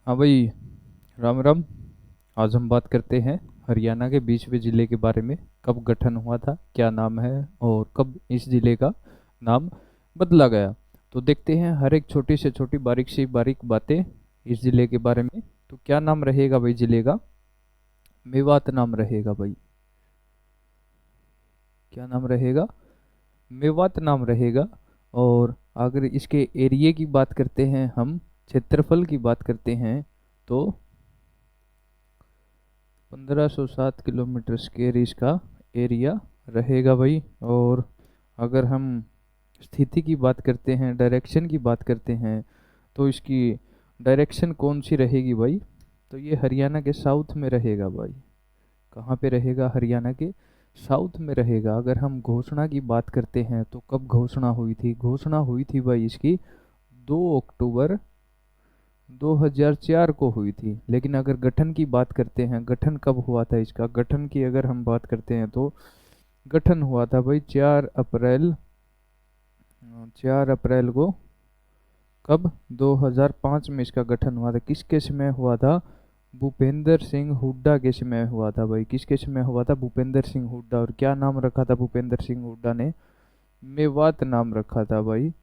हाँ भाई, राम राम। आज हम बात करते हैं हरियाणा के 20वें जिले के बारे में। कब गठन हुआ था, क्या नाम है और कब इस जिले का नाम बदला गया। तो देखते हैं हर एक छोटी से छोटी बारीक से बारीक बातें इस जिले के बारे में। तो क्या नाम रहेगा भाई जिले का? मेवात नाम रहेगा भाई। क्या नाम रहेगा? मेवात नाम रहेगा। और अगर इसके एरिया की बात करते हैं हम, क्षेत्रफल की बात करते हैं, तो 1507 किलोमीटर स्क्वायर इसका एरिया रहेगा भाई। और अगर हम स्थिति की बात करते हैं, डायरेक्शन की बात करते हैं, तो इसकी डायरेक्शन कौन सी रहेगी भाई? तो ये हरियाणा के साउथ में रहेगा भाई। कहाँ पे रहेगा? हरियाणा के साउथ में रहेगा। अगर हम घोषणा की बात करते हैं तो कब घोषणा हुई थी? घोषणा हुई थी भाई इसकी 2 अक्टूबर 2004 को हुई थी। लेकिन अगर गठन की बात करते हैं, गठन कब हुआ था इसका, गठन की अगर हम बात करते हैं तो गठन हुआ था भाई 4 अप्रैल को। कब? 2005 में इसका गठन हुआ था। किसके समय हुआ था? भूपेंद्र सिंह हुड्डा के समय हुआ था भाई। किसके समय हुआ था? भूपेंद्र सिंह हुड्डा। और क्या नाम रखा था भूपेंद्र सिंह हुड्डा ने? मेवात नाम रखा था भाई।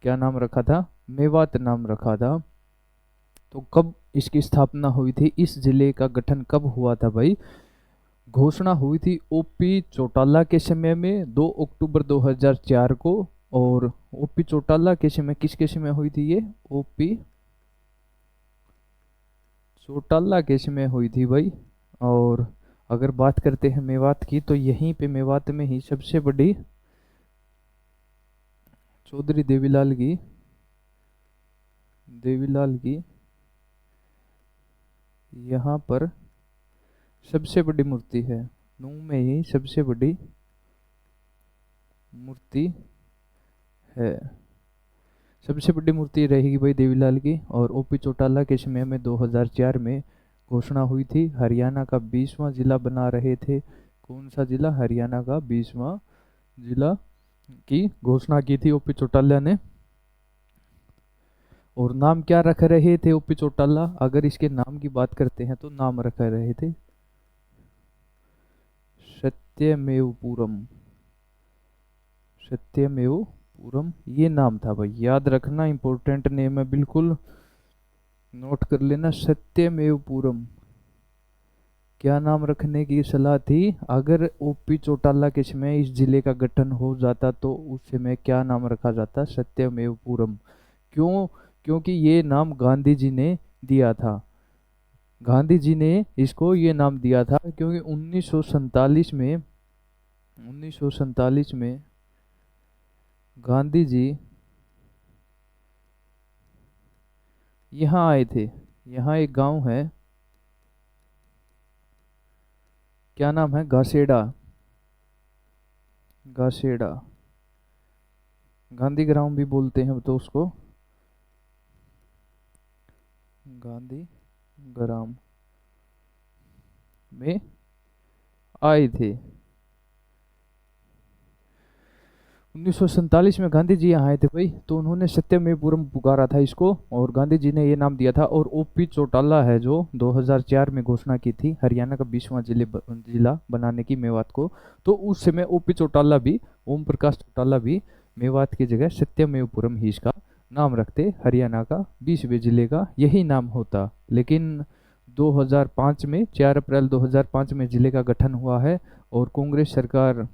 क्या नाम रखा था? मेवात नाम रखा था। तो कब इसकी स्थापना हुई थी? इस जिले का गठन कब हुआ था भाई? घोषणा हुई थी ओपी चौटाला के समय में 2 अक्टूबर 2004 को। और ओपी चौटाला के समय, किसके समय हुई थी ये? ओपी चौटाला के समय हुई थी भाई। और अगर बात करते हैं मेवात की, तो यहीं पे मेवात में ही सबसे बड़ी चौधरी देवीलाल की यहाँ पर सबसे बड़ी मूर्ति है। नूह में ही सबसे बड़ी मूर्ति है। सबसे बड़ी मूर्ति रहेगी भाई देवीलाल की। और ओपी चौटाला के समय में 2004 में घोषणा हुई थी। हरियाणा का 20वां जिला बना रहे थे। कौन सा जिला? हरियाणा का 20वां जिला की घोषणा की थी ओपी चौटाला ने। और नाम क्या रख रहे थे ओपी चौटाला? अगर इसके नाम की बात करते हैं तो नाम रख रहे थे सत्यमेवपुरम। सत्यमेवपुरम ये नाम था भाई। याद रखना, इंपॉर्टेंट नेम है, बिल्कुल नोट कर लेना, सत्यमेवपुरम। क्या नाम रखने की सलाह थी? अगर ओपी चौटाला के समय इस जिले का गठन हो जाता तो उस समय क्या नाम रखा जाता? सत्यमेवपुरम। क्यों? क्योंकि ये नाम गांधी जी ने दिया था। गांधी जी ने इसको ये नाम दिया था क्योंकि 1947 में गांधी जी यहाँ आए थे। यहाँ एक गांव है, क्या नाम है? गासेड़ा। गासेड़ा, गांधी ग्राम भी बोलते हैं तो उसको, गांधी ग्राम में आए थे। 1947 में गांधी जी यहाँ आए थे भाई। तो उन्होंने सत्यमेवपुरम पुकारा था इसको, और गांधी जी ने ये नाम दिया था। और ओपी चौटाला है जो 2004 में घोषणा की थी हरियाणा का 20वां जिला बनाने की मेवात को। तो उस समय ओपी चौटाला भी, ओम प्रकाश चौटाला भी मेवात की जगह सत्यमेवपुरम ही इसका नाम रखते। हरियाणा का 20वें जिले का यही नाम होता। लेकिन 2005 में, 4 अप्रैल 2005 में जिले का गठन हुआ है। और कांग्रेस सरकार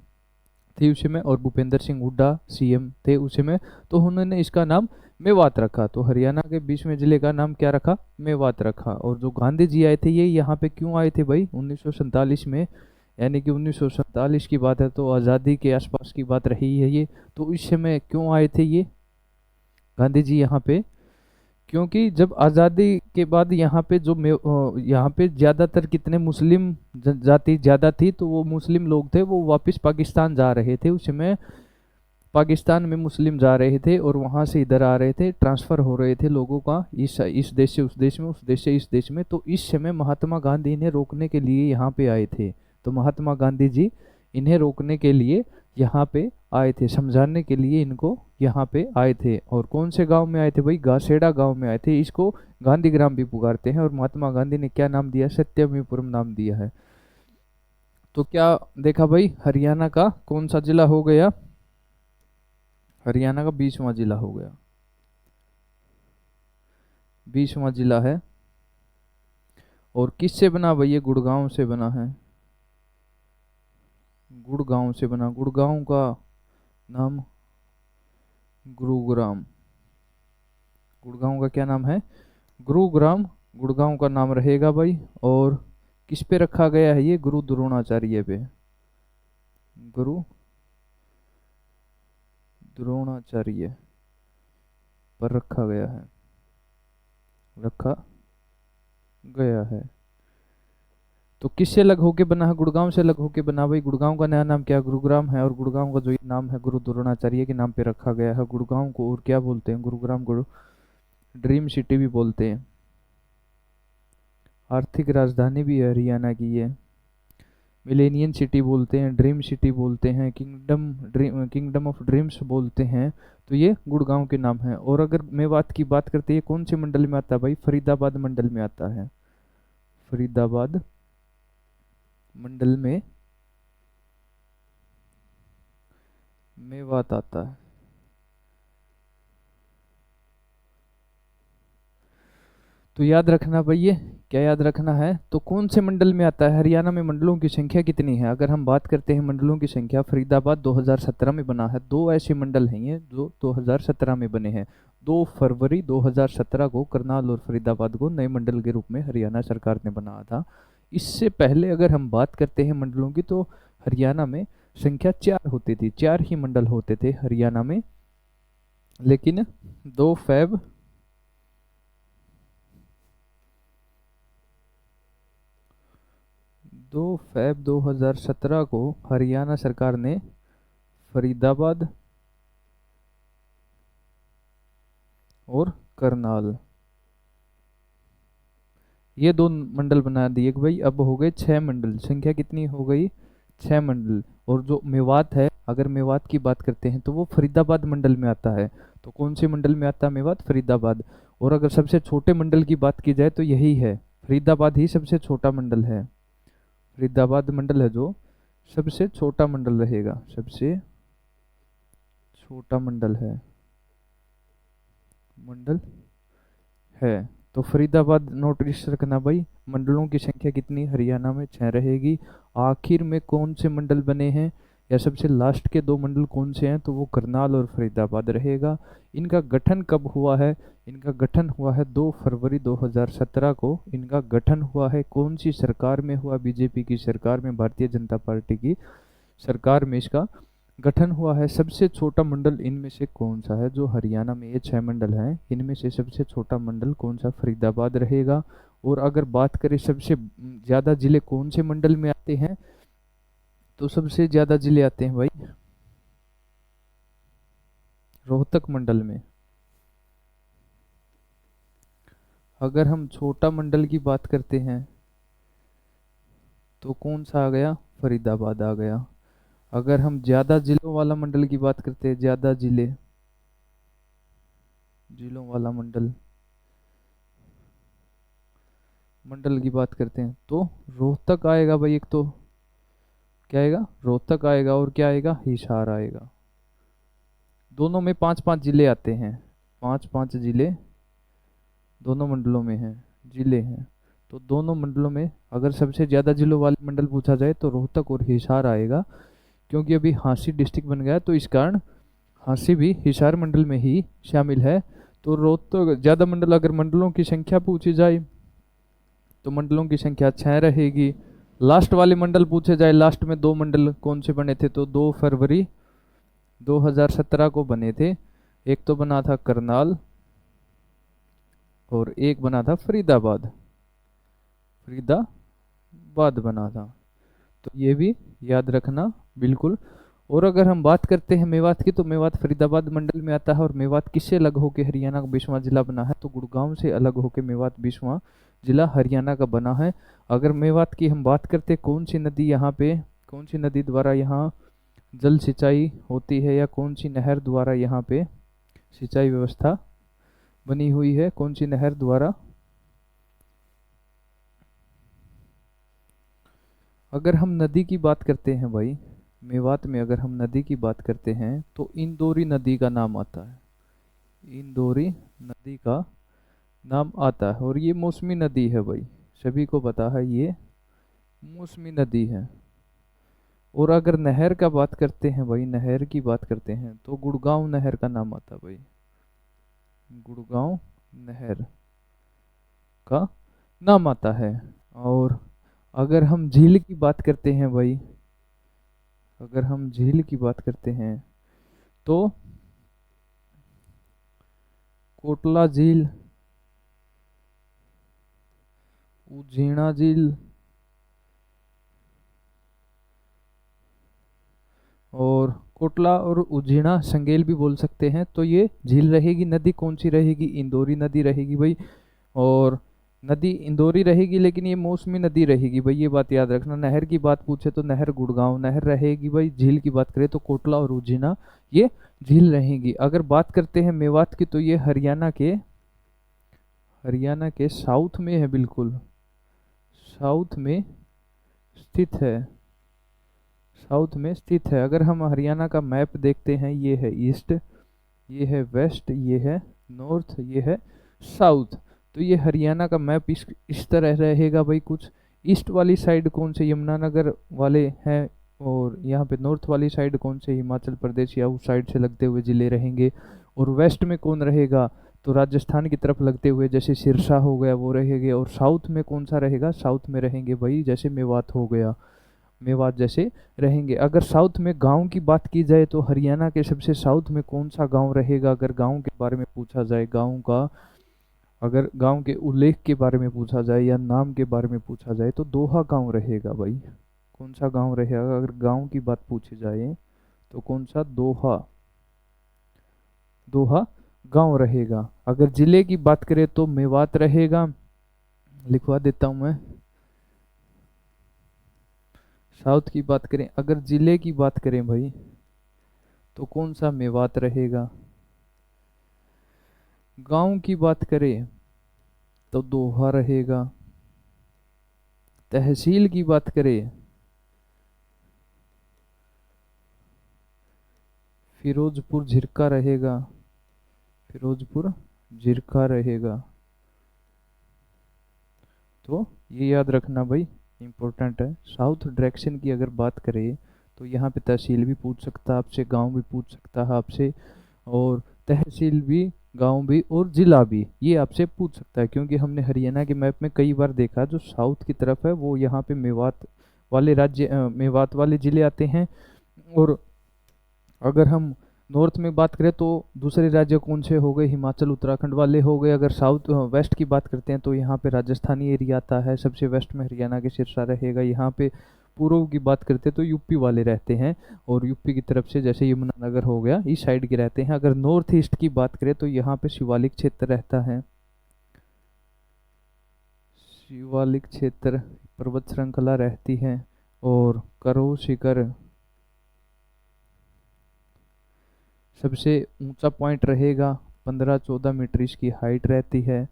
थी उस समय, और भूपेंद्र सिंह हुड्डा सीएम थे उस समय। तो उन्होंने इसका नाम मेवात रखा। तो हरियाणा के 20वें जिले का नाम क्या रखा? मेवात रखा। और जो गांधी जी आए थे, ये यहाँ पे क्यों आए थे भाई 1947 में? यानी कि 1947 की बात है तो आज़ादी के आसपास की बात रही है ये। तो इस समय क्यों आए थे ये गांधी जी यहाँ पे? क्योंकि जब आज़ादी के बाद यहाँ पे यहाँ पे ज़्यादातर कितने मुस्लिम जाति ज़्यादा थी, तो वो मुस्लिम लोग थे, वो वापस पाकिस्तान जा रहे थे। उस समय पाकिस्तान में मुस्लिम जा रहे थे और वहाँ से इधर आ रहे थे, ट्रांसफ़र हो रहे थे लोगों का, इस देश से उस देश में, उस देश से इस देश में। तो इस समय महात्मा गांधी इन्हें रोकने के लिए यहाँ पे आए थे। तो महात्मा गांधी जी इन्हें रोकने के लिए यहाँ पे आए थे, समझाने के लिए इनको यहाँ पे आए थे। और कौन से गांव में आए थे भाई? गासेड़ा गांव में आए थे। इसको गांधीग्राम भी पुकारते हैं। और महात्मा गांधी ने क्या नाम दिया? सत्यमीपुरम नाम दिया है। तो क्या देखा भाई, हरियाणा का कौन सा जिला हो गया? हरियाणा का 20वां जिला हो गया, 20वां जिला है। और किससे बना भाई? ये गुड़गांव से बना है, गुड़गांव से बना। गुड़गांव का नाम गुरुग्राम। गुड़गांव का क्या नाम है? गुरुग्राम। गुड़गांव का नाम रहेगा भाई। और किस पे रखा गया है ये? गुरु द्रोणाचार्य पे, गुरु द्रोणाचार्य पर रखा गया है, रखा गया है। तो किससे अलग होके बना है? गुड़गांव से अलग होके बना भाई। गुड़गांव का नया नाम क्या? गुरुग्राम है। और गुड़गांव का जो ये नाम है गुरु द्रोणाचार्य के नाम पे रखा गया है। गुड़गांव को और क्या बोलते हैं? गुरुग्राम को ड्रीम सिटी भी बोलते हैं। आर्थिक राजधानी भी है हरियाणा की ये। मिलेनियम सिटी बोलते हैं, ड्रीम सिटी बोलते हैं, किंगडम ऑफ ड्रीम्स बोलते हैं। तो ये गुड़गांव के नाम है। और अगर मेवात की बात करते हैं, कौन से मंडल में आता है भाई? फरीदाबाद मंडल में आता है। फरीदाबाद मंडल में मेवात आता है। तो याद रखना भाई, ये क्या याद रखना है? तो कौन से मंडल में आता है? हरियाणा में मंडलों की संख्या कितनी है? अगर हम बात करते हैं मंडलों की संख्या, फरीदाबाद 2017 में बना है। दो ऐसे मंडल हैं ये जो 2017 में बने हैं। 2 फरवरी 2017 को करनाल और फरीदाबाद को नए मंडल के रूप में हरियाणा सरकार ने बनाया था। इससे पहले अगर हम बात करते हैं मंडलों की, तो हरियाणा में संख्या 4 होती थी, 4 ही मंडल होते थे हरियाणा में। लेकिन 2 फैब 2017 को हरियाणा सरकार ने फरीदाबाद और करनाल ये 2 मंडल बना दिए कि भाई अब हो गए 6 मंडल। संख्या कितनी हो गई? 6 मंडल। और जो मेवात है, अगर मेवात की बात करते हैं तो वो फरीदाबाद मंडल में आता है। तो कौन से मंडल में आता है मेवात? फरीदाबाद। और अगर सबसे छोटे मंडल की बात की जाए तो यही है, फरीदाबाद ही सबसे छोटा मंडल है। फरीदाबाद मंडल है जो सबसे छोटा मंडल रहेगा, सबसे छोटा मंडल है, मंडल है। तो फरीदाबाद नोटिस रखना भाई। मंडलों की संख्या कितनी? हरियाणा में 6 रहेगी। आखिर में कौन से मंडल बने हैं, या सबसे लास्ट के 2 मंडल कौन से हैं? तो वो करनाल और फरीदाबाद रहेगा। इनका गठन कब हुआ है? इनका गठन हुआ है 2 फरवरी 2017 को। इनका गठन हुआ है कौन सी सरकार में हुआ? बीजेपी की सरकार में, भारतीय जनता पार्टी की सरकार में इसका गठन हुआ है। सबसे छोटा मंडल इनमें से कौन सा है? जो हरियाणा में ये 6 मंडल हैं, इनमें से सबसे छोटा मंडल कौन सा? फरीदाबाद रहेगा। और अगर बात करें सबसे ज़्यादा जिले कौन से मंडल में आते हैं, तो सबसे ज़्यादा जिले आते हैं भाई रोहतक मंडल में। अगर हम छोटा मंडल की बात करते हैं तो कौन सा आ गया? फरीदाबाद आ गया। अगर हम ज़्यादा जिलों वाला मंडल की बात करते हैं, ज़्यादा जिलों वाला मंडल की बात करते हैं तो रोहतक आएगा भाई। एक तो क्या आएगा? रोहतक आएगा। और क्या आएगा? हिसार आएगा। दोनों में 5-5 जिले आते हैं, 5-5 जिले दोनों मंडलों में हैं, जिले हैं। तो दोनों मंडलों में अगर सबसे ज़्यादा जिलों वाले मंडल पूछा जाए तो रोहतक और हिसार आएगा। क्योंकि अभी हांसी डिस्ट्रिक्ट बन गया तो इस कारण हांसी भी हिसार मंडल में ही शामिल है। तो रोहतक ज़्यादा मंडल, अगर मंडलों की संख्या पूछी जाए तो मंडलों की संख्या 6 रहेगी। लास्ट वाले मंडल पूछे जाए, लास्ट में 2 मंडल कौन से बने थे? तो 2 फरवरी 2017 को बने थे। एक तो बना था करनाल और एक बना था फरीदाबाद बना था। तो ये भी याद रखना बिल्कुल। और अगर हम बात करते हैं मेवात की, तो मेवात फरीदाबाद मंडल में आता है। और मेवात किससे अलग होकर हरियाणा का 20वां जिला बना है? तो गुड़गांव से अलग होकर मेवात 20वां जिला हरियाणा का बना है। अगर मेवात की हम बात करते हैं, कौन सी नदी यहाँ पे, कौन सी नदी द्वारा यहाँ जल सिंचाई होती है या कौन सी नहर द्वारा यहाँ पे सिंचाई व्यवस्था बनी हुई है, कौन सी नहर द्वारा? अगर हम नदी की बात करते हैं भाई, मेवात में अगर हम नदी की बात करते हैं तो इंदौरी नदी का नाम आता है। इंदौरी नदी का नाम आता है और ये मौसमी नदी है भाई, सभी को पता है ये मौसमी नदी है। और अगर नहर का बात करते हैं भाई, नहर की बात करते हैं तो गुड़गांव नहर का नाम आता है भाई, गुड़गांव नहर का नाम आता है। और अगर हम झील की बात करते हैं भाई, अगर हम झील की बात करते हैं तो कोटला झील, उजीना झील और कोटला और उजीना संगेल भी बोल सकते हैं, तो ये झील रहेगी। नदी कौन सी रहेगी? इंदौरी नदी रहेगी भाई। और नदी इंदौरी रहेगी लेकिन ये मौसमी नदी रहेगी भाई, ये बात याद रखना। नहर की बात पूछे तो नहर गुड़गांव नहर रहेगी भाई, झील की बात करें तो कोटला और उजीना ये झील रहेगी। अगर बात करते हैं मेवात की तो ये हरियाणा के साउथ में है, बिल्कुल साउथ में स्थित है, साउथ में स्थित है। अगर हम हरियाणा का मैप देखते हैं, ये है ईस्ट, ये है वेस्ट, ये है नॉर्थ, ये है साउथ। तो ये हरियाणा का मैप इस तरह रहेगा भाई। कुछ ईस्ट वाली साइड कौन से यमुनानगर वाले हैं, और यहाँ पे नॉर्थ वाली साइड कौन से हिमाचल प्रदेश या उस साइड से लगते हुए ज़िले रहेंगे। और वेस्ट में कौन रहेगा तो राजस्थान की तरफ लगते हुए जैसे सिरसा हो गया वो रहेंगे। और साउथ में कौन सा रहेगा? साउथ में रहेंगे भाई जैसे मेवात हो गया, मेवात जैसे रहेंगे। अगर साउथ में गांव की बात की जाए तो हरियाणा के सबसे साउथ में कौन सा गांव रहेगा? अगर गांव के बारे में पूछा जाए, गांव का अगर गांव के उल्लेख के बारे में पूछा जाए या नाम के बारे में पूछा जाए तो दोहा गांव रहेगा भाई। कौन सा गांव रहेगा अगर गांव की बात पूछी जाए तो? कौन सा? दोहा, दोहा गांव रहेगा। अगर जिले की बात करें तो मेवात रहेगा, लिखवा देता हूं मैं। साउथ की बात करें, अगर जिले की बात करें भाई तो कौन सा? मेवात रहेगा। गांव की बात करें तो दोहा रहेगा। तहसील की बात करें फिरोजपुर झिरका रहेगा, फिरोजपुर झिरका रहेगा। तो ये याद रखना भाई, इम्पोर्टेंट है। साउथ डायरेक्शन की अगर बात करें तो यहाँ पे तहसील भी पूछ सकता है आपसे, गांव भी पूछ सकता है आपसे, और तहसील भी, गांव भी और जिला भी ये आपसे पूछ सकता है। क्योंकि हमने हरियाणा के मैप में कई बार देखा जो साउथ की तरफ है वो यहाँ पे मेवात वाले राज्य मेवात वाले जिले आते हैं। और अगर हम नॉर्थ में बात करें तो दूसरे राज्य कौन से हो गए? हिमाचल उत्तराखंड वाले हो गए। अगर साउथ वेस्ट की बात करते हैं तो यहाँ पे राजस्थानी एरिया आता है, सबसे वेस्ट में हरियाणा के सिरसा रहेगा। यहाँ पे पूर्व की बात करते हैं तो यूपी वाले रहते हैं, और यूपी की तरफ से जैसे यमुनानगर हो गया इस साइड के रहते हैं। अगर नॉर्थ ईस्ट की बात करें तो यहाँ पे शिवालिक क्षेत्र रहता है, शिवालिक क्षेत्र पर्वत श्रृंखला रहती है। और करो शिखर सबसे ऊंचा पॉइंट रहेगा, 15-14 मीटर इसकी हाइट रहती है।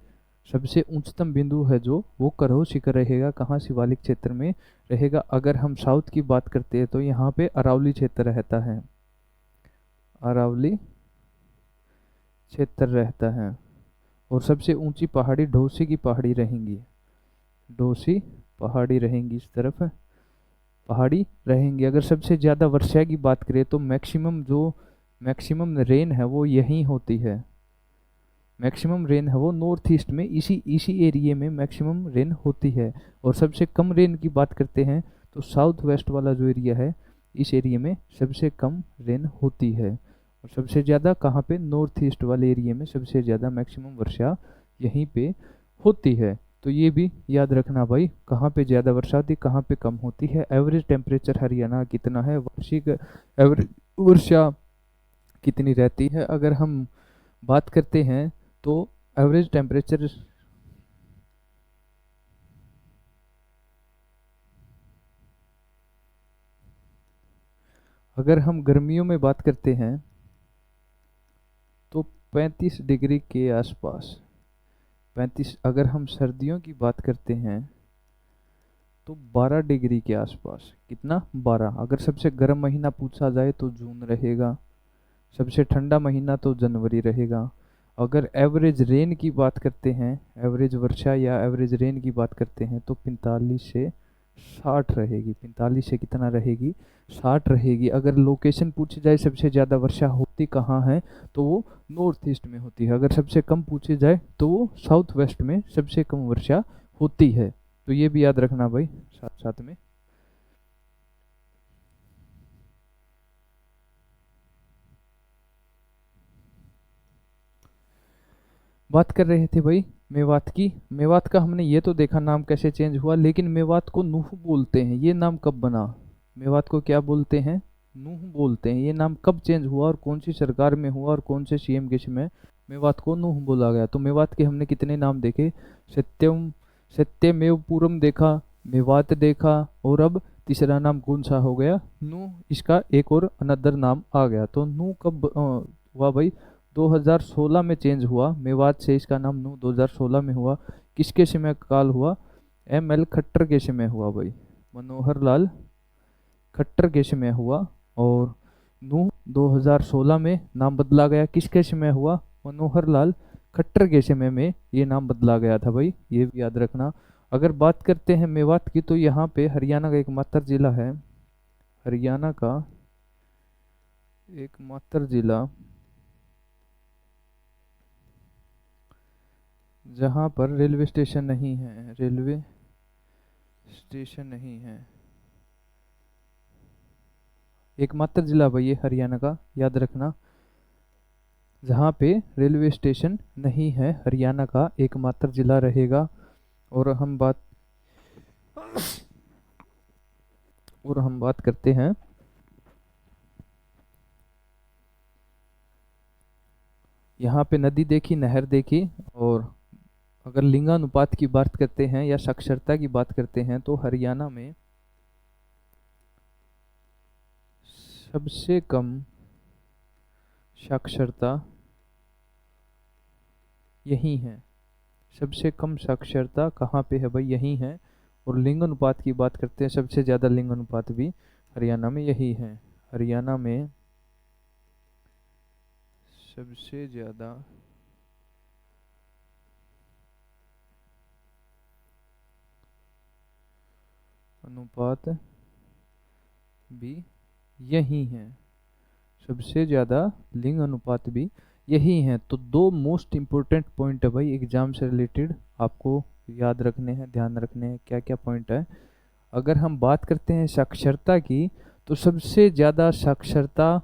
सबसे उच्चतम बिंदु है जो वो करो शिखर रहेगा, कहाँ? शिवालिक क्षेत्र में रहेगा। अगर हम साउथ की बात करते हैं तो यहाँ पे अरावली क्षेत्र रहता है, अरावली क्षेत्र रहता है। और सबसे ऊंची पहाड़ी ढोसी की पहाड़ी रहेंगी, ढोसी पहाड़ी रहेंगी, इस तरफ पहाड़ी रहेंगी। अगर सबसे ज़्यादा वर्षा की बात करें तो मैक्सिमम रेन है वो यहीं होती है, मैक्सिमम रेन है वो नॉर्थ ईस्ट में, इसी इसी एरिया में मैक्सिमम रेन होती है। और सबसे कम रेन की बात करते हैं तो साउथ वेस्ट वाला जो एरिया है इस एरिया में सबसे कम रेन होती है। और सबसे ज़्यादा कहाँ पे? नॉर्थ ईस्ट वाले एरिया में सबसे ज़्यादा मैक्सिमम वर्षा यहीं पे होती है। तो ये भी याद रखना भाई, कहाँ पे ज़्यादा वर्षा होती, कहाँ पे कम होती है। एवरेज टेम्परेचर हरियाणा कितना है, वार्षिक एवरेज वर्षा कितनी रहती है? अगर हम बात करते हैं तो एवरेज टेम्परेचर अगर हम गर्मियों में बात करते हैं तो 35 डिग्री के आसपास 35। अगर हम सर्दियों की बात करते हैं तो 12 डिग्री के आसपास। कितना? 12। अगर सबसे गर्म महीना पूछा जाए तो जून रहेगा, सबसे ठंडा महीना तो जनवरी रहेगा। अगर एवरेज रेन की बात करते हैं, एवरेज वर्षा या एवरेज रेन की बात करते हैं तो 45 से 60 रहेगी। 45 से कितना रहेगी? 60 रहेगी। अगर लोकेशन पूछी जाए सबसे ज़्यादा वर्षा होती कहाँ है तो वो नॉर्थ ईस्ट में होती है। अगर सबसे कम पूछी जाए तो वो साउथ वेस्ट में सबसे कम वर्षा होती है। तो ये भी याद रखना भाई साथ साथ में। बात कर रहे थे भाई मेवात की। मेवात का हमने ये तो देखा नाम कैसे चेंज हुआ, लेकिन मेवात को नूह बोलते हैं, ये नाम कब बना? मेवात को क्या बोलते हैं? नूह बोलते हैं। ये नाम कब चेंज हुआ और कौन सी सरकार में हुआ और कौन से सीएम के समय मेवात को नूह बोला गया? तो मेवात के हमने कितने नाम देखे? सत्यम, सत्यमेव पुरम देखा, मेवात देखा, और अब तीसरा नाम कौन सा हो गया? नूह। इसका एक और अनदर नाम आ गया। तो नूह कब हुआ भाई? 2016 में चेंज हुआ। मेवात से इसका नाम नूह 2016 में हुआ। किसके समय काल हुआ? एम एल खट्टर के समय हुआ भाई, मनोहर लाल खट्टर के समय हुआ। और नूह 2016 में नाम बदला गया। किसके समय हुआ? मनोहर लाल खट्टर के समय में ये नाम बदला गया था भाई, ये भी याद रखना। अगर बात करते हैं मेवात की तो यहाँ पे हरियाणा का एकमात्र जिला है, हरियाणा का एकमात्र जिला जहाँ पर रेलवे स्टेशन नहीं है, रेलवे स्टेशन नहीं है। एकमात्र जिला भाई ये हरियाणा का, याद रखना। जहाँ पे रेलवे स्टेशन नहीं है, हरियाणा का एकमात्र जिला रहेगा। और हम बात करते हैं यहाँ पे नदी देखी, नहर देखी। और अगर लिंगानुपात की बात करते हैं या साक्षरता की बात करते हैं तो हरियाणा में सबसे कम साक्षरता यही है। सबसे कम साक्षरता कहाँ पे है भाई? यही है। और लिंग अनुपात की बात करते हैं, सबसे ज़्यादा लिंग अनुपात भी हरियाणा में यही है। हरियाणा में सबसे ज़्यादा अनुपात भी यही है, सबसे ज़्यादा लिंग अनुपात भी यही है। तो दो मोस्ट इम्पोर्टेंट पॉइंट है भाई एग्जाम से रिलेटेड, आपको याद रखने हैं, ध्यान रखने हैं। क्या क्या पॉइंट है? अगर हम बात करते हैं साक्षरता की तो सबसे ज़्यादा साक्षरता,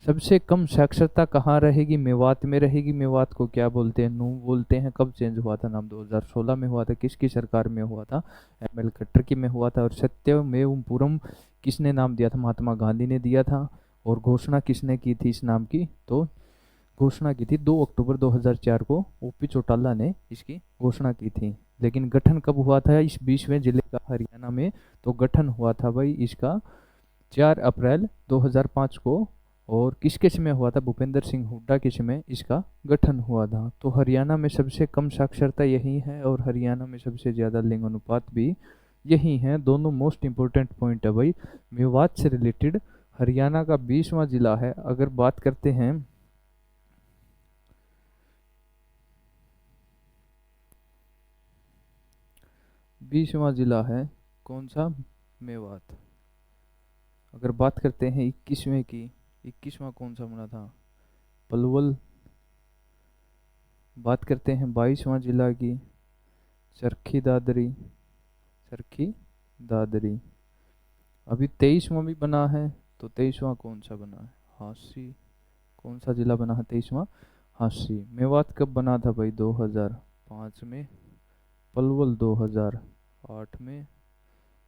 सबसे कम साक्षरता कहाँ रहेगी? मेवात में रहेगी। मेवात को क्या बोलते हैं? नूह बोलते हैं। कब चेंज हुआ था नाम? 2016 में हुआ था। किसकी सरकार में हुआ था? एम एल खट्टर की में हुआ था। और सत्यमेव पुरम किसने नाम दिया था? महात्मा गांधी ने दिया था। और घोषणा किसने की थी इस नाम की? तो घोषणा की थी 2 अक्टूबर 2004 को ओपी चौटाला ने इसकी घोषणा की थी। लेकिन गठन कब हुआ था इस 20वें जिले का हरियाणा में? तो गठन हुआ था भाई इसका 4 अप्रैल 2005 को। और किसके समय हुआ था? भूपेंद्र सिंह हुड्डा के समय इसका गठन हुआ था। तो हरियाणा में सबसे कम साक्षरता यही है और हरियाणा में सबसे ज़्यादा लिंग अनुपात भी यही है। दोनों मोस्ट इम्पोर्टेंट पॉइंट है भाई मेवात से रिलेटेड। हरियाणा का 20वां जिला है। अगर बात करते हैं 20वां जिला है कौन सा? मेवात। अगर बात करते हैं 21वें की, 21वां कौन सा बना था? पलवल। बात करते हैं 22वां जिला की, चरखी दादरी, चरखी दादरी। अभी 23वां भी बना है, तो 23वां कौन सा बना है? हांसी। कौन सा जिला बना है 23वां? हांसी। मेवात कब बना था भाई? 2005 में। पलवल 2008 में।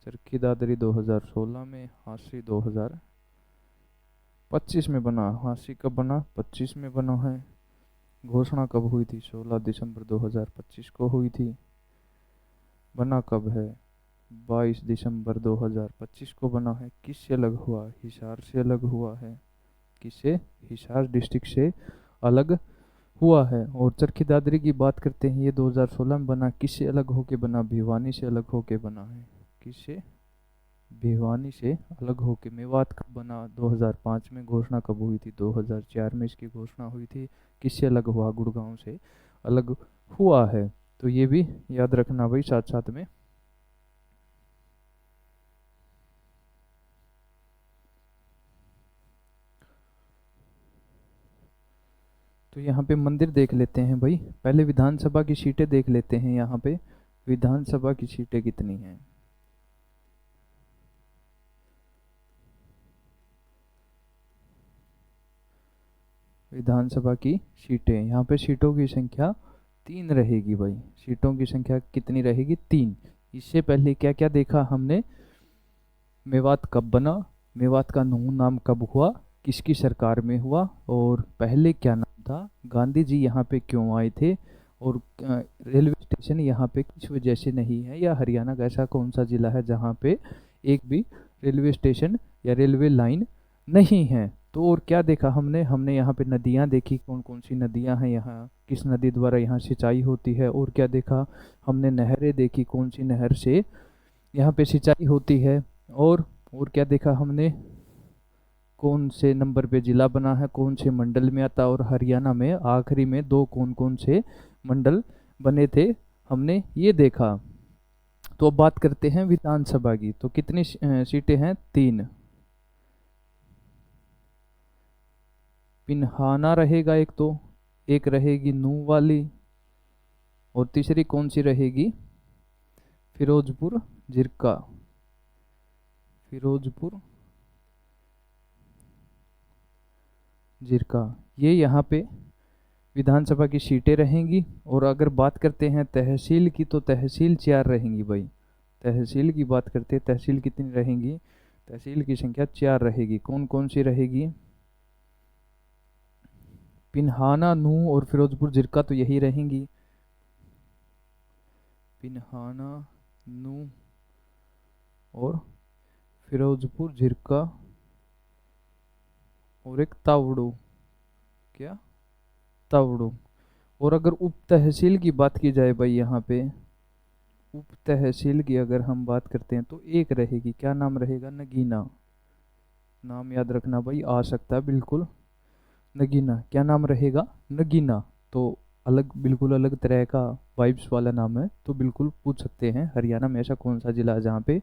चरखी दादरी 2016 में। हांसी 2025 में बना। हांसी कब बना? 25 में बना है। घोषणा कब हुई थी? 16 दिसंबर 2025 को हुई थी। बना कब है? 22 दिसंबर 2025 को बना है। किससे अलग हुआ? हिसार से अलग हुआ है। किससे? हिसार डिस्ट्रिक्ट से अलग हुआ है। और चरखी दादरी की बात करते हैं, ये 2016 में बना। किससे अलग होके बना? भिवानी से अलग होके बना है। किससे? भिवानी से अलग होके। मेवात कब बना? 2005 में। घोषणा कब हुई थी? 2004 में इसकी घोषणा हुई थी। किससे अलग हुआ? गुड़गांव से अलग हुआ है। तो ये भी याद रखना भाई साथ साथ में। तो यहाँ पे मंदिर देख लेते हैं भाई। पहले विधानसभा की सीटें देख लेते हैं। यहाँ पे विधानसभा की सीटें कितनी हैं? विधानसभा की सीटें, यहाँ पे सीटों की संख्या 3 रहेगी भाई। सीटों की संख्या कितनी रहेगी? 3। इससे पहले क्या क्या देखा हमने? मेवात कब बना, मेवात का नूह नाम कब हुआ, किसकी सरकार में हुआ, और पहले क्या नाम था, गांधी जी यहाँ पे क्यों आए थे, और रेलवे स्टेशन यहाँ पे किस वजह से नहीं है, या हरियाणा का ऐसा कौन सा जिला है जहाँ पे एक भी रेलवे स्टेशन या रेलवे लाइन नहीं है। तो और क्या देखा हमने? हमने यहाँ पे नदियाँ देखी, कौन कौन सी नदियाँ हैं यहाँ, किस नदी द्वारा यहाँ सिंचाई होती है। और क्या देखा हमने? नहरें देखी, कौन सी नहर से यहाँ पे सिंचाई होती है। और क्या देखा हमने? कौन से नंबर पे जिला बना है, कौन से मंडल में आता, और हरियाणा में आखिरी में दो कौन कौन से मंडल बने थे, हमने ये देखा। तो अब बात करते हैं विधानसभा की। तो कितनी सीटें हैं? 3। पिन्हाना रहेगा एक, तो एक रहेगी नूह वाली, और तीसरी कौन सी रहेगी? फिरोजपुर जिरका। फिरोजपुर जिरका, ये यहाँ पे विधानसभा की सीटें रहेंगी। और अगर बात करते हैं तहसील की, तो तहसील 4 रहेंगी भाई। तहसील की बात करते हैं, तहसील कितनी रहेंगी? तहसील की संख्या 4 रहेगी। कौन कौन सी रहेगी? पिन्हाना, नूह और फिरोजपुर जिरका तो यही रहेंगी। पिन्हाना, नूह और फिरोजपुर जिरका, और एक तावड़ू। क्या? तावड़ू। और अगर उप तहसील की बात की जाए भाई, यहाँ पे उप तहसील की अगर हम बात करते हैं तो एक रहेगी। क्या नाम रहेगा? नगीना। नाम याद रखना भाई, आ सकता है बिल्कुल। नगीना, क्या नाम रहेगा? नगीना। तो अलग, बिल्कुल अलग तरह का वाइब्स वाला नाम है, तो बिल्कुल पूछ सकते हैं हरियाणा में ऐसा कौन सा जिला है जहाँ पे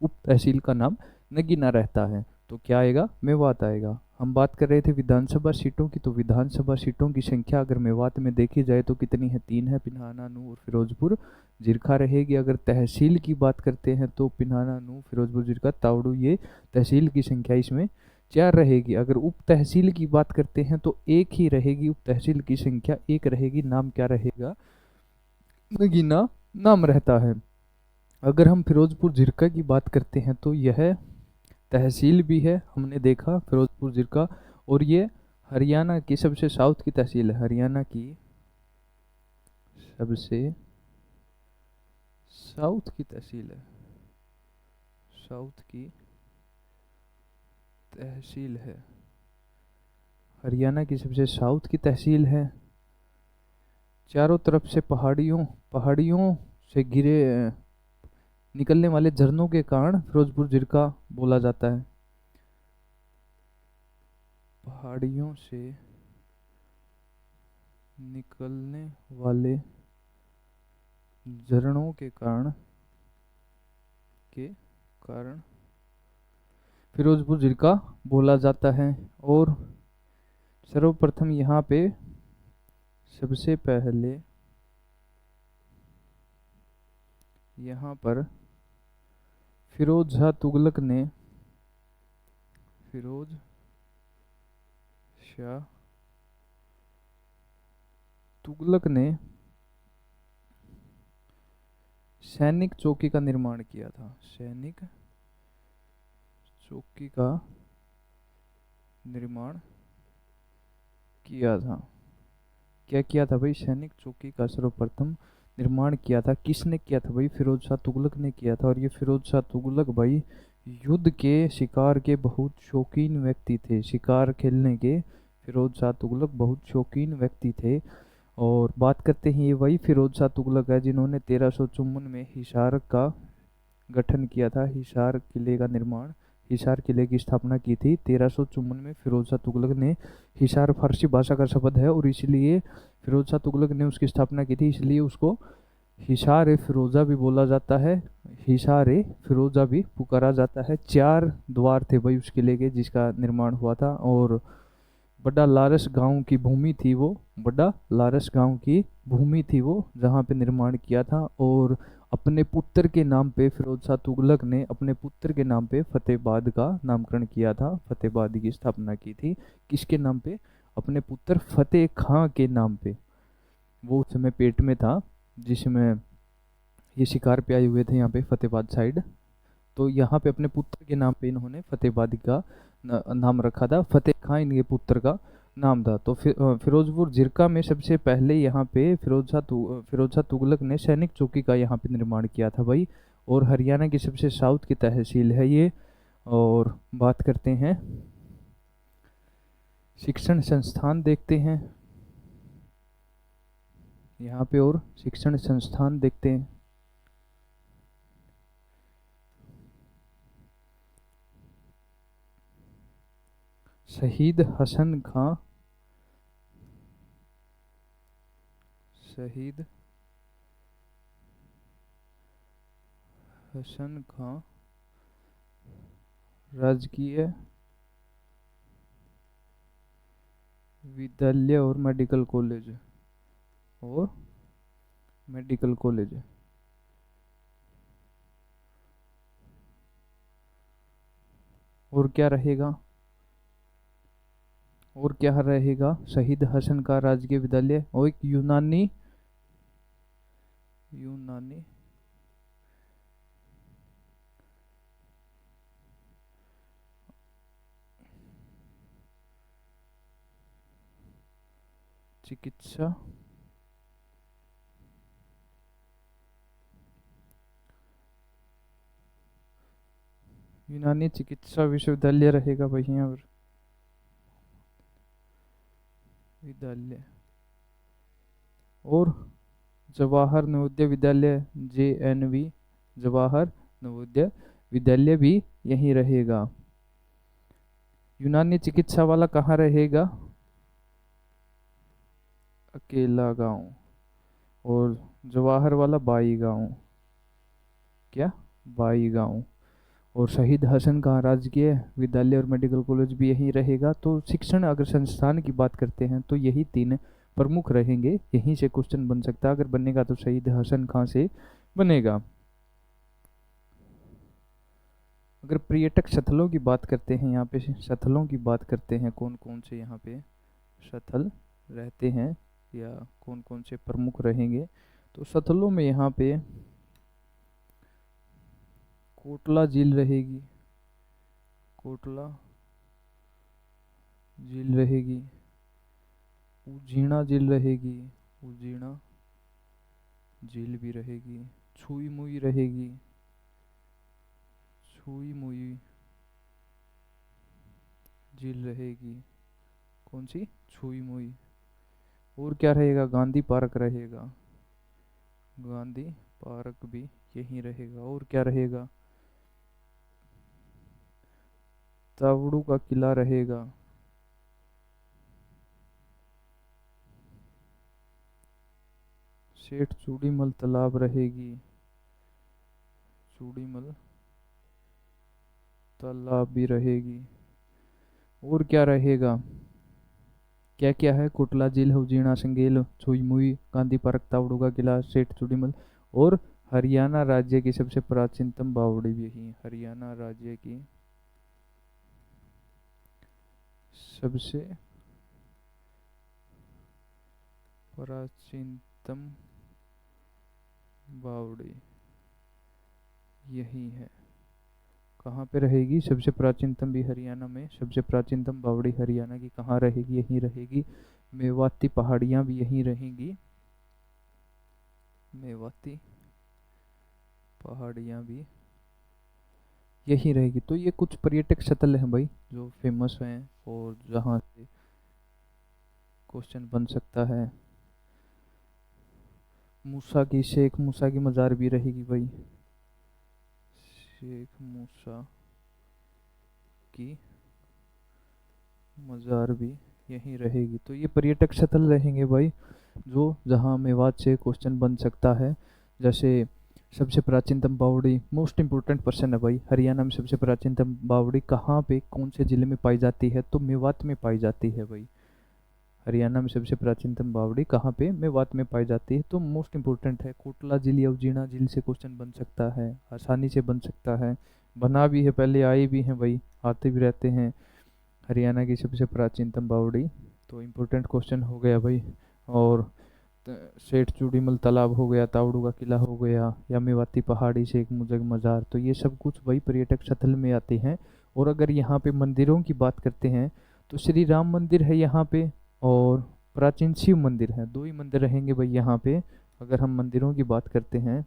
उप तहसील का नाम नगीना रहता है। तो क्या आएगा? मेवात आएगा। हम बात कर रहे थे विधानसभा सीटों की। तो विधानसभा सीटों की संख्या अगर मेवात में देखी जाए तो कितनी है? 3 है। पिन्हाना, नूह और फिरोजपुर जिरका रहेगी। अगर तहसील की बात करते हैं तो पिन्हाना, नूह, फिरोजपुर जिरका, तावड़ू, ये तहसील की संख्या इसमें 4 रहेगी। अगर उप तहसील की बात करते हैं तो एक ही रहेगी। उप तहसील की संख्या 1 रहेगी। नाम क्या रहेगा? नगीना नाम रहता है। अगर हम फिरोजपुर जिरका की बात करते हैं तो यह तहसील भी है, हमने देखा फिरोजपुर जिरका, और ये हरियाणा की सबसे साउथ की तहसील है। हरियाणा की सबसे साउथ की तहसील है। साउथ की तहसील है। हरियाणा की सबसे साउथ की तहसील है। चारों तरफ से पहाड़ियों पहाड़ियों से गिरे निकलने वाले झरनों के कारण फिरोजपुर जिरका बोला जाता है। पहाड़ियों से निकलने वाले झरनों के कारण फिरोजपुर जिरका बोला जाता है। और सर्वप्रथम यहाँ पे सबसे पहले यहाँ पर फिरोज शाह तुगलक ने फिरोज शाह तुगलक ने सैनिक चौकी का निर्माण किया था। सैनिक चौकी का निर्माण किया था। क्या किया था भाई? सैनिक चौकी का सर्वप्रथम निर्माण किया था। किसने किया था भाई? फिरोज शाह तुगलक ने किया था। और ये फिरोज शाह तुगलक भाई युद्ध के, शिकार के बहुत शौकीन व्यक्ति थे। शिकार खेलने के फिरोज शाह तुगलक बहुत शौकीन व्यक्ति थे। और बात करते हैं, ये वही फिरोज शाह तुगलक है जिन्होंने 1354 में हिसार का गठन किया था, हिसार किले का निर्माण, हिसार किले की स्थापना की थी 1354 में फिरोज शाह तुगलक ने। हिसार फारसी भाषा का शब्द है और इसलिए फिरोज शाह तुगलक ने उसकी स्थापना की थी, इसलिए उसको हिसार ए फिरोजा भी बोला जाता है, हिसार ए फिरोजा भी पुकारा जाता है। 4 द्वार थे भाई उस किले के जिसका निर्माण हुआ था। और बड़ा लारस गांव की भूमि थी वो, बड़ा लारस गांव की भूमि थी वो जहाँ पे निर्माण किया था। और अपने पुत्र के नाम पे फिरोज शाह तुगलक ने अपने पुत्र के नाम पे फतेहाबाद का नामकरण किया था, फतेहाबाद की स्थापना की थी। किसके नाम पे? अपने पुत्र फतेह खां के नाम पे। वो उस समय पेट में था जिसमें ये शिकार पे आए हुए थे यहाँ पे फतेहाबाद साइड। तो यहाँ पे अपने पुत्र के नाम पे इन्होंने फतेहाबाद का नाम रखा था। फतेह खां इनके पुत्र का नाम था। तो फिरोजपुर जिरका में सबसे पहले यहाँ पे फिरोज शाह तुगलक ने सैनिक चौकी का यहाँ पे निर्माण किया था भाई। और हरियाणा की सबसे साउथ की तहसील है ये। और बात करते हैं शिक्षण संस्थान देखते हैं यहाँ पे, और शिक्षण संस्थान देखते हैं। शहीद हसन खां, शहीद हसन खां राजकीय विद्यालय और मेडिकल कॉलेज, और मेडिकल कॉलेज। और क्या रहेगा? और क्या रहेगा? शहीद हसन का राजकीय विद्यालय और एक यूनानी, यूनानी चिकित्सा, यूनानी चिकित्सा विश्वविद्यालय रहेगा भाई यहाँ पर, विद्यालय। और जवाहर नवोदय विद्यालय, JNV, जवाहर नवोदय विद्यालय भी यहीं रहेगा। यूनानी चिकित्सा वाला कहाँ रहेगा? अकेला गांव। और जवाहर वाला बाई गांव, क्या? बाई गांव। और शहीद हसन का राजकीय विद्यालय और मेडिकल कॉलेज भी यहीं रहेगा। तो शिक्षण अगर संस्थान की बात करते हैं तो यही 3 प्रमुख रहेंगे। यहीं से क्वेश्चन बन सकता है, अगर बनेगा तो शहीद हसन खां से बनेगा। अगर पर्यटक स्थलों की बात करते हैं, यहाँ पे स्थलों की बात करते हैं, कौन कौन से यहाँ पे स्थल रहते हैं या कौन कौन से प्रमुख रहेंगे, तो स्थलों में यहाँ पे कोटला झील रहेगी, कोटला झील रहेगी, उजीना झील रहेगी, उजीना झील भी रहेगी, छुई मुई रहेगी, छुई मुई झील रहेगी, कौन सी? छुई मुई। और क्या रहेगा? गांधी पार्क रहेगा, गांधी पार्क भी यहीं रहेगा। और क्या रहेगा? तावड़ू का किला रहेगा, सेठ चूड़ीमल तालाब रहेगी, चूड़ीमल तालाब भी रहेगी। और क्या रहेगा? क्या क्या है? कोटला झील, उजीना, संगेल, छुई मुई, गांधी पार्क, तावड़ू का किला, सेठ चूड़ीमल। और हरियाणा राज्य की सबसे प्राचीनतम बावड़ी भी यही, हरियाणा राज्य की सबसे प्राचीनतम बावड़ी यही है। कहाँ पे रहेगी? सबसे प्राचीनतम भी हरियाणा में। सबसे प्राचीनतम बावड़ी हरियाणा की कहाँ रहेगी? यहीं रहेगी। मेवाती पहाड़ियाँ भी यहीं रहेंगी। मेवाती पहाड़ियाँ भी यही रहेगी। तो ये कुछ पर्यटक स्थल हैं भाई जो फेमस हैं और जहाँ से क्वेश्चन बन सकता है। मूसा की, शेख मूसा की मज़ार भी रहेगी भाई, शेख मूसा की मज़ार भी यहीं रहेगी। तो ये पर्यटक स्थल रहेंगे भाई जो जहाँ मेवात से क्वेश्चन बन सकता है। जैसे सबसे प्राचीनतम बावड़ी, मोस्ट इम्पोर्टेंट क्वेश्चन है भाई, हरियाणा में सबसे प्राचीनतम बावड़ी कहाँ पे कौन से जिले में पाई जाती है? तो मेवात में पाई जाती है भाई। हरियाणा में सबसे प्राचीनतम बावड़ी कहाँ पे? मेवात में पाई जाती है। तो मोस्ट इम्पोर्टेंट है। कोटला झील या उजीना झील से क्वेश्चन बन सकता है, आसानी से बन सकता है, बना भी है, पहले आए भी हैं भाई, आते भी रहते हैं। हरियाणा की सबसे प्राचीनतम बावड़ी, तो इम्पोर्टेंट क्वेश्चन हो गया भाई। और सेठ चूड़ीमल तालाब हो गया, तावड़ू का किला हो गया, या मेवाती पहाड़ी से एक मुजग मज़ार, तो ये सब कुछ भाई पर्यटक स्थल में आते हैं। और अगर यहाँ पे मंदिरों की बात करते हैं तो श्री राम मंदिर है यहाँ पे, और प्राचीन शिव मंदिर है, दो ही मंदिर रहेंगे भाई यहाँ पे। अगर हम मंदिरों की बात करते हैं,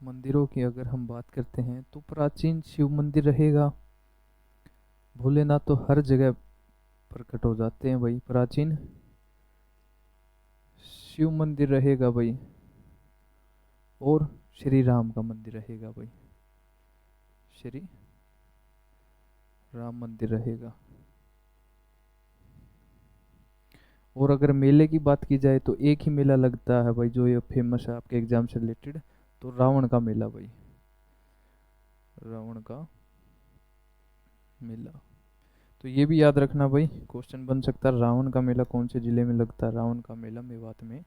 मंदिरों की अगर हम बात करते हैं तो प्राचीन शिव मंदिर रहेगा। भोलेनाथ तो हर जगह प्रकट हो जाते हैं भाई, प्राचीन शिव मंदिर रहेगा भाई, और श्री राम का मंदिर रहेगा भाई, श्री राम मंदिर रहेगा। और अगर मेले की बात की जाए तो एक ही मेला लगता है भाई जो ये फेमस है आपके एग्जाम से रिलेटेड, तो रावण का मेला भाई, रावण का मेला। तो ये भी याद रखना भाई, क्वेश्चन बन सकता है रावण का मेला कौन से जिले में लगता है? रावण का मेला मेवात में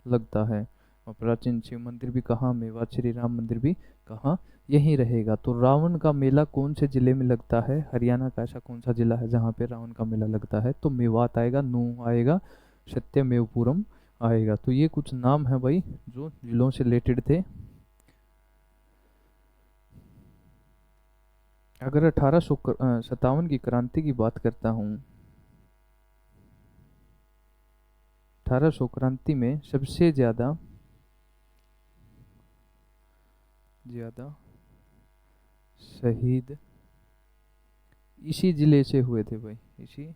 लगता है। और प्राचीन शिव मंदिर भी कहाँ? मेवात। श्री राम मंदिर भी कहाँ? यहीं रहेगा। तो रावण का मेला कौन से जिले में लगता है? हरियाणा का ऐसा कौन सा जिला है जहाँ पे रावण का मेला लगता है? तो मेवात आएगा, नूह आएगा, सत्यमेवपुरम आएगा। तो ये कुछ नाम है भाई जो जिलों से रिलेटेड थे। अगर 1857 की क्रांति की बात करता हूँ, 1800 क्रांति में सबसे ज्यादा ज्यादा शहीद इसी जिले से हुए थे भाई, इसी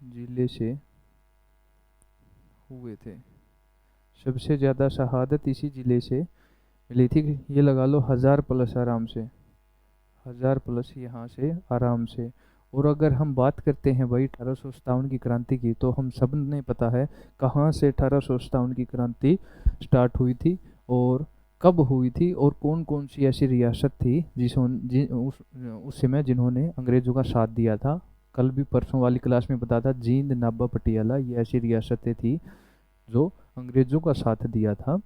जिले से हुए थे। सबसे ज्यादा शहादत इसी जिले से मिली थी। ये लगा लो 1000+ आराम से, 1000+ यहाँ से आराम से। और अगर हम बात करते हैं भाई 1857 की क्रांति की, तो हम सब ने पता है कहाँ से 1857 की क्रांति स्टार्ट हुई थी और कब हुई थी, और कौन कौन सी ऐसी रियासत थी उस समय जिन्होंने अंग्रेजों का साथ दिया था। कल भी परसों वाली क्लास में बताया था, जींद, नाभा, पटियाला, ये ऐसी रियासतें थी जो अंग्रेजों का साथ दिया था।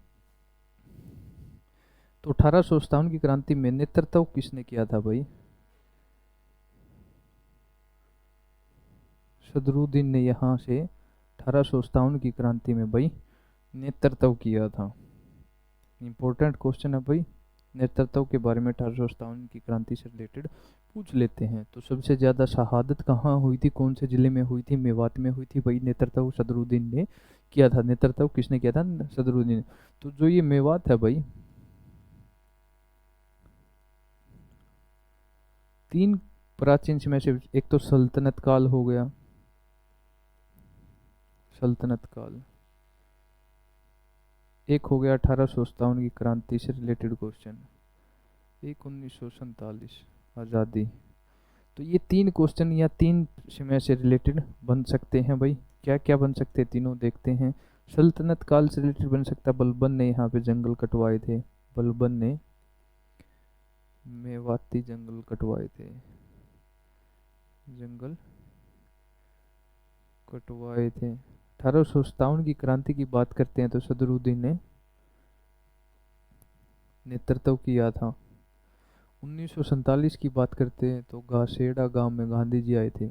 तो 1857 की क्रांति में नेतृत्व किसने किया था भाई? सदरुद्दीन ने यहाँ से 1857 की क्रांति में भाई नेतृत्व किया था। इम्पोर्टेंट क्वेश्चन है भाई, नेतृत्व के बारे में 1857 की क्रांति से रिलेटेड पूछ लेते हैं। तो सबसे ज़्यादा शहादत कहाँ हुई थी, कौन से जिले में हुई थी? मेवात में हुई थी भाई। नेतृत्व सदरुद्दीन ने किया था। नेतृत्व किसने किया था? सदरुद्दीन। तो जो ये मेवात है भाई, 3 प्राचीन समय से, एक तो सल्तनत काल हो गया, सल्तनत काल, एक हो गया 1857 की क्रांति से रिलेटेड क्वेश्चन, एक 1947 आज़ादी। तो ये 3 क्वेश्चन या 3 समय से रिलेटेड बन सकते हैं भाई। क्या क्या बन सकते हैं तीनों देखते हैं। सल्तनत काल से रिलेटेड बन सकता है, बलबन ने यहाँ पे जंगल कटवाए थे, बलबन ने मेवाती जंगल कटवाए थे, जंगल कटवाए थे। 1857 की क्रांति की बात करते हैं तो सदरुद्दीन ने नेतृत्व किया था। 1947 की बात करते हैं तो घासेड़ा गांव में गांधी जी आए थे,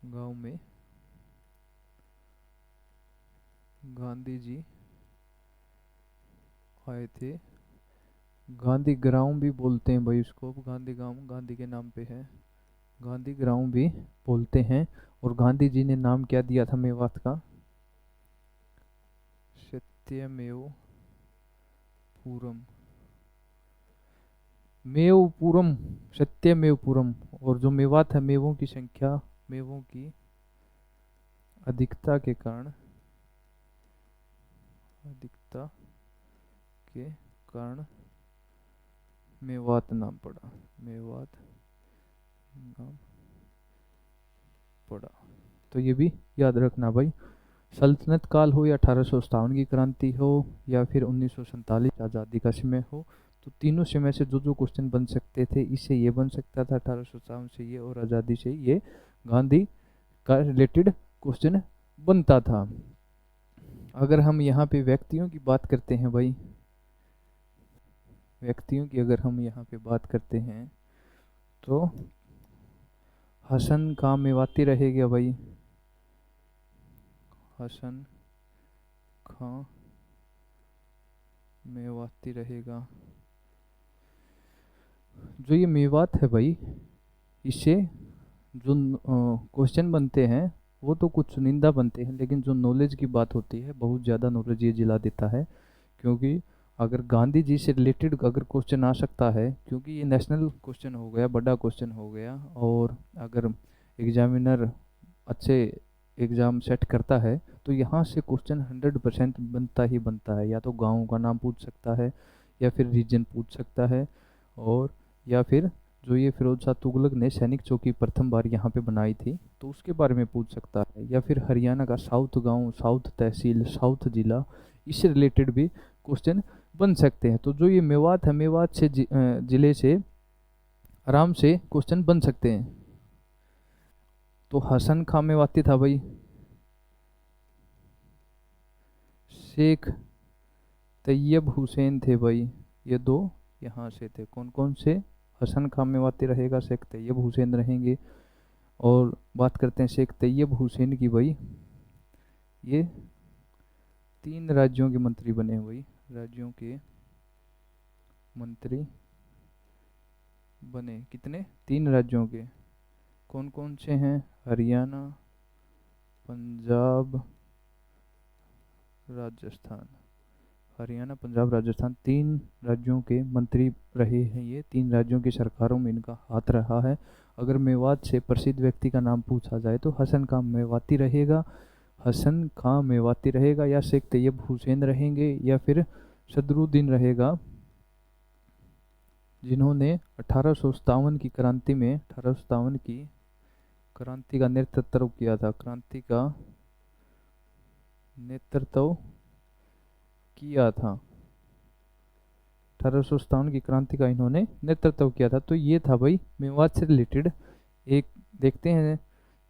गांव में गांधी जी आए थे। गांधी ग्राउंड भी बोलते हैं भाई उसको, गांधी गांव गांधी के नाम पे है, गांधी ग्राउंड भी बोलते हैं। और गांधी जी ने नाम क्या दिया था मेवात का? सत्यमेव पूरम, मेव पूरम, सत्यमेव पूरम। और जो मेवात है, मेवों की संख्या, मेवों की अधिकता के कारण, अधिकता के कारण मेवात नाम पड़ा, मेवात नाम पड़ा। तो ये भी याद रखना भाई। सल्तनत काल हो या 1857 की क्रांति हो या फिर 1947 आज़ादी का समय हो, तो तीनों समय से जो जो क्वेश्चन बन सकते थे, इससे ये बन सकता था, 1857 से ये, और आज़ादी से ये गांधी का रिलेटेड क्वेश्चन बनता था। अगर हम यहाँ पे व्यक्तियों की बात करते हैं भाई, व्यक्तियों की अगर हम यहाँ पे बात करते हैं तो हसन खां मेवाती रहेगा भाई, हसन खां मेवाती रहेगा। जो ये मेवात है भाई, इससे जो क्वेश्चन बनते हैं वो तो कुछ चुनिंदा बनते हैं, लेकिन जो नॉलेज की बात होती है बहुत ज़्यादा नॉलेज ये जिला देता है। क्योंकि अगर गांधी जी से रिलेटेड अगर क्वेश्चन आ सकता है, क्योंकि ये नेशनल क्वेश्चन हो गया, बड़ा क्वेश्चन हो गया, और अगर एग्जामिनर अच्छे एग्ज़ाम सेट करता है तो यहाँ से क्वेश्चन 100% बनता ही बनता है। या तो गाँव का नाम पूछ सकता है, या फिर रीजन पूछ सकता है, और या फिर जो ये फिरोज शाह तुगलक ने सैनिक चौकी प्रथम बार यहाँ पे बनाई थी तो उसके बारे में पूछ सकता है, या फिर हरियाणा का साउथ गांव, साउथ तहसील, साउथ जिला, इससे रिलेटेड भी क्वेश्चन बन सकते हैं। तो जो ये मेवात है, मेवात से जिले से आराम से क्वेश्चन बन सकते हैं। तो हसन खां मेवाती था भाई, शेख तैयब हुसैन थे भाई, ये दो यहाँ से थे। कौन कौन से? हसन खां मेवाती रहेगा, शेख तैयब हुसैन रहेंगे। और बात करते हैं शेख तैयब हुसैन की भाई, ये 3 राज्यों के मंत्री बने हैं भाई, राज्यों के मंत्री बने। कितने? 3 राज्यों के। कौन कौन से हैं? हरियाणा, पंजाब, राजस्थान। हरियाणा, पंजाब, राजस्थान, 3 राज्यों के मंत्री रहे हैं ये। 3 राज्यों की सरकारों में इनका हाथ रहा है। अगर मेवात से प्रसिद्ध व्यक्ति का नाम पूछा जाए तो हसन खां मेवाती रहेगा, हसन खां मेवाती रहेगा, या शेख तैयब हुसैन रहेंगे, या फिर सदरुद्दीन रहेगा, जिन्होंने 1857 की क्रांति में, 1857 की क्रांति का नेतृत्व किया था, क्रांति का नेतृत्व किया था। 1857 की क्रांति का इन्होंने नेतृत्व किया था। तो ये था भाई मेवात से रिलेटेड। एक देखते हैं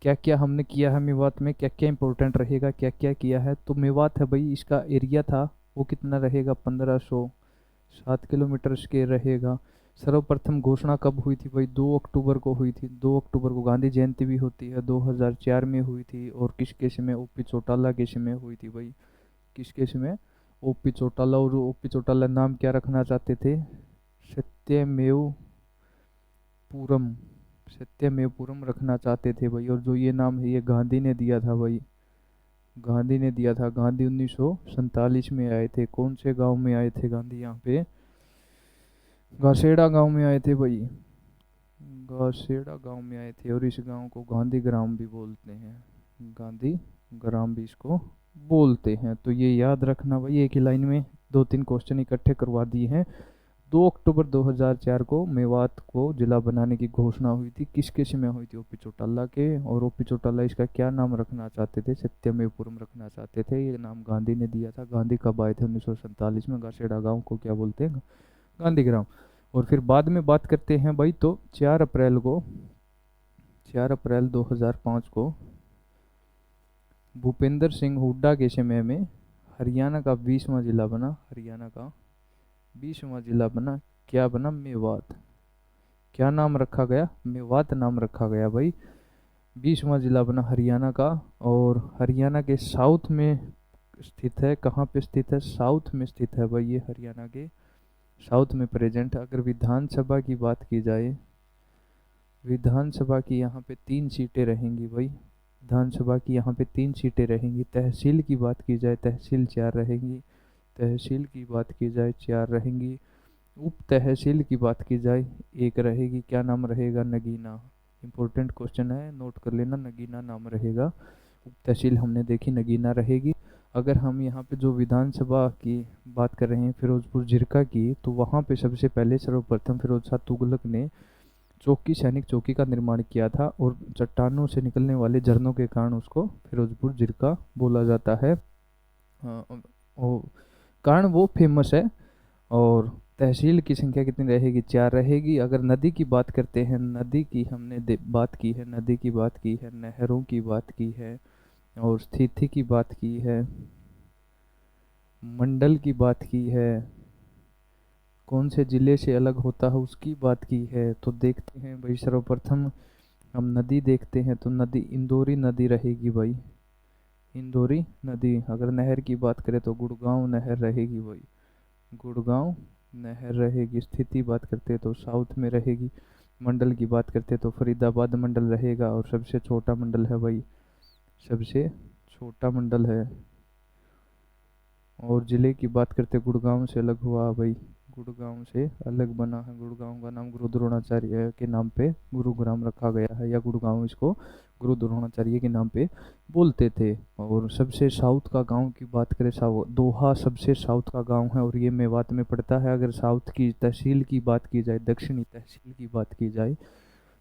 क्या क्या हमने किया है मेवात में, क्या क्या इंपॉर्टेंट रहेगा, क्या क्या किया है। तो मेवात है भाई, इसका एरिया था वो कितना रहेगा? 1507 किलोमीटर के रहेगा। सर्वप्रथम घोषणा कब हुई थी भाई? 2 अक्टूबर को हुई थी। 2 अक्टूबर को गांधी जयंती भी होती है, 2004 में हुई थी। और किसके समय? ओपी चौटाला के समय हुई थी भाई। किसके समय? ओपी चौटाला। और ओपी चौटाला नाम क्या रखना चाहते थे? सत्यमेव पूरम, सत्यमेव पूरम रखना चाहते थे भाई। और जो ये नाम है ये गांधी ने दिया था भाई, गांधी ने दिया था। गांधी 1947 में आए थे। कौन से गांव में आए थे गांधी? यहाँ पे घासेड़ा गांव में आए थे भाई, घासेड़ा गांव में आए थे। और इस गांव को गांधी ग्राम भी बोलते हैं, गांधी ग्राम भी इसको बोलते हैं। तो ये याद रखना भाई, एक ही लाइन में 2-3 क्वेश्चन इकट्ठे करवा दिए हैं। 2 अक्टूबर 2004 को मेवात को जिला बनाने की घोषणा हुई थी। किसके समय हुई थी? ओपी चौटाला के। और ओपी चौटाला इसका क्या नाम रखना चाहते थे? सत्यमेव पूरम रखना चाहते थे। ये नाम गांधी ने दिया था। गांधी कब आए थे? 1947 में। घासेड़ा गांव को क्या बोलते हैं? गांधी ग्राम। और फिर बाद में बात करते हैं भाई, तो 4 अप्रैल को, 4 अप्रैल 2005 को भूपेंद्र सिंह हुड्डा के समय में हरियाणा का 20वां जिला बना, हरियाणा का 20वां जिला बना। क्या बना? मेवात। क्या नाम रखा गया? मेवात नाम रखा गया भाई। 20वां जिला बना हरियाणा का। और हरियाणा के साउथ में स्थित है। कहाँ पे स्थित है? साउथ में स्थित है भाई ये, हरियाणा के साउथ में प्रेजेंट। अगर विधानसभा की बात की जाए, विधानसभा की यहाँ पे 3 सीटें रहेंगी भाई, विधानसभा की यहाँ पे 3 सीटें रहेंगी। तहसील की बात की जाए, तहसील 4 रहेंगी। तहसील की बात की जाए 4 रहेंगी। उप तहसील की बात की जाए 1 रहेगी। क्या नाम रहेगा? नगीना। इंपॉर्टेंट क्वेश्चन है, नोट कर लेना, नगीना नाम रहेगा। उप तहसील हमने देखी, नगीना रहेगी। अगर हम यहाँ पे जो विधानसभा की बात कर रहे हैं फिरोजपुर जिरका की, तो वहाँ पे सबसे पहले सर्वप्रथम फिरोज शाह तुगलक ने चौकी, सैनिक चौकी का निर्माण किया था, और चट्टानों से निकलने वाले झरनों के कारण उसको फिरोजपुर जिरका बोला जाता है। वो कारण वो फेमस है। और तहसील की संख्या कितनी रहेगी? 4 रहेगी। अगर नदी की बात करते हैं, नदी की हमने बात की है, नदी की बात की है, नहरों की बात की है, और स्थिति की बात की है, मंडल की बात की है, कौन से जिले से अलग होता है उसकी बात की है। तो देखते हैं भाई, सर्वप्रथम हम नदी देखते हैं, तो नदी इंदौरी नदी रहेगी भाई, इंदौरी नदी। अगर नहर की बात करें तो गुड़गांव नहर रहेगी भाई, गुड़गांव नहर रहेगी। स्थिति बात करते हैं तो साउथ में रहेगी। मंडल की बात करते हैं तो फरीदाबाद मंडल रहेगा, और सबसे छोटा मंडल है भाई, सबसे छोटा मंडल है। और जिले की बात करते गुड़गांव से अलग हुआ भाई, गुड़गांव से अलग बना है। गुड़गांव का नाम गुरु द्रोणाचार्य के नाम पे गुरुग्राम रखा गया है, या गुड़गांव इसको गुरु द्रोणाचार्य के नाम पे बोलते थे। और सबसे साउथ का गांव की बात करें, दोहा सबसे साउथ का गांव है, और ये मेवात में पड़ता है। अगर साउथ की तहसील की बात की जाए, दक्षिणी तहसील की बात की जाए,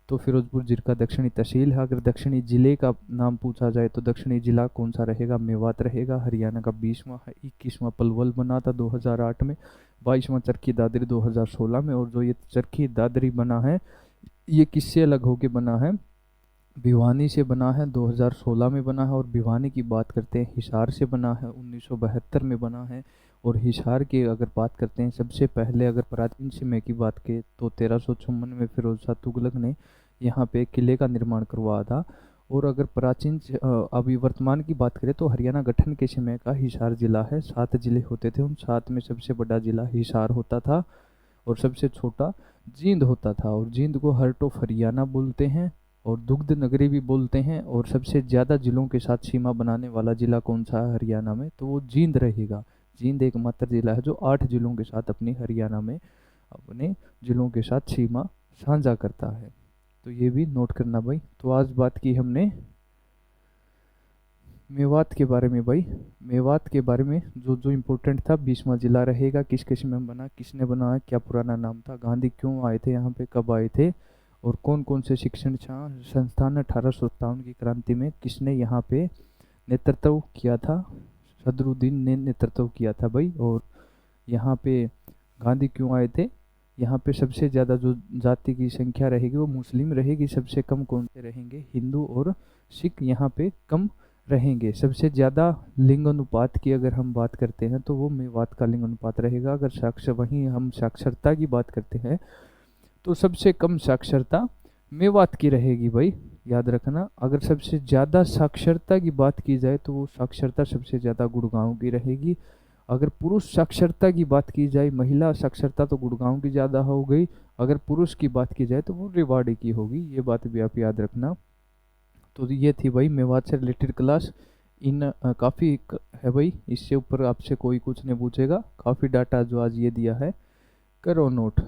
तो फिरोजपुर जिरका दक्षिणी तहसील है। अगर दक्षिणी जिले का नाम पूछा जाए तो दक्षिणी जिला कौन सा रहेगा? मेवात रहेगा। हरियाणा का 20वां है। 21वां पलवल बना था 2008 में। 22वां चरखी दादरी 2016 में। और जो ये चरखी दादरी बना है, ये किससे अलग होके बना है? भिवानी से बना है, 2016 में बना है। और भिवानी की बात करते हैं, हिसार से बना है, 1972 में बना है। और हिसार की अगर बात करते हैं, सबसे पहले अगर प्राचीन समय की बात करें तो 1354 में फिरोज शाह तुगलक ने यहाँ पे किले का निर्माण करवाया था। और अगर प्राचीन अभी वर्तमान की बात करें तो हरियाणा गठन के समय का हिसार जिला है। 7 जिले होते थे, उन 7 में सबसे बड़ा जिला हिसार होता था, और सबसे छोटा जींद होता था। और जींद को हार्ट ऑफ हरियाणा बोलते हैं, और दुग्ध नगरी भी बोलते हैं। और सबसे ज़्यादा जिलों के साथ सीमा बनाने वाला जिला कौन सा है हरियाणा में? तो वो जींद रहेगा। जींद एकमात्र जिला है जो 8 जिलों के साथ अपनी हरियाणा में अपने जिलों के साथ सीमा साझा करता है। तो ये भी नोट करना भाई। तो आज बात की हमने मेवात के बारे में भाई। मेवात के बारे में जो जो इम्पोर्टेंट था, 20वां जिला रहेगा, किस किस में बना, किसने बनाया, क्या पुराना नाम था, गांधी क्यों आए थे यहाँ पे, कब आए थे, और कौन कौन से शिक्षण संस्थान 1857 की क्रांति में किसने यहाँ पे नेतृत्व किया था? सदरुद्दीन ने नेतृत्व किया था भाई। और यहाँ पे गांधी क्यों आए थे? यहाँ पे सबसे ज़्यादा जो जाति की संख्या रहेगी वो मुस्लिम रहेगी। सबसे कम कौन से रहेंगे? हिंदू और सिख यहाँ पे कम रहेंगे। सबसे ज़्यादा लिंग अनुपात की अगर हम बात करते हैं तो वो मेवात का लिंग अनुपात रहेगा। अगर वहीं हम साक्षरता की बात करते हैं तो सबसे कम साक्षरता मेवात की रहेगी भाई, याद रखना। अगर सबसे ज़्यादा साक्षरता की बात की जाए तो वो साक्षरता सबसे ज़्यादा गुड़गांव की रहेगी। अगर पुरुष साक्षरता की बात की जाए, महिला साक्षरता तो गुड़गांव की ज़्यादा हो गई। अगर पुरुष की बात की जाए तो वो रेवाड़ी की होगी। ये बात भी आप याद रखना। तो ये थी भाई मेवात से रिलेटेड क्लास। काफ़ी है भाई, इससे ऊपर आपसे कोई कुछ नहीं पूछेगा। काफ़ी डाटा जो आज ये दिया है, करो नोट।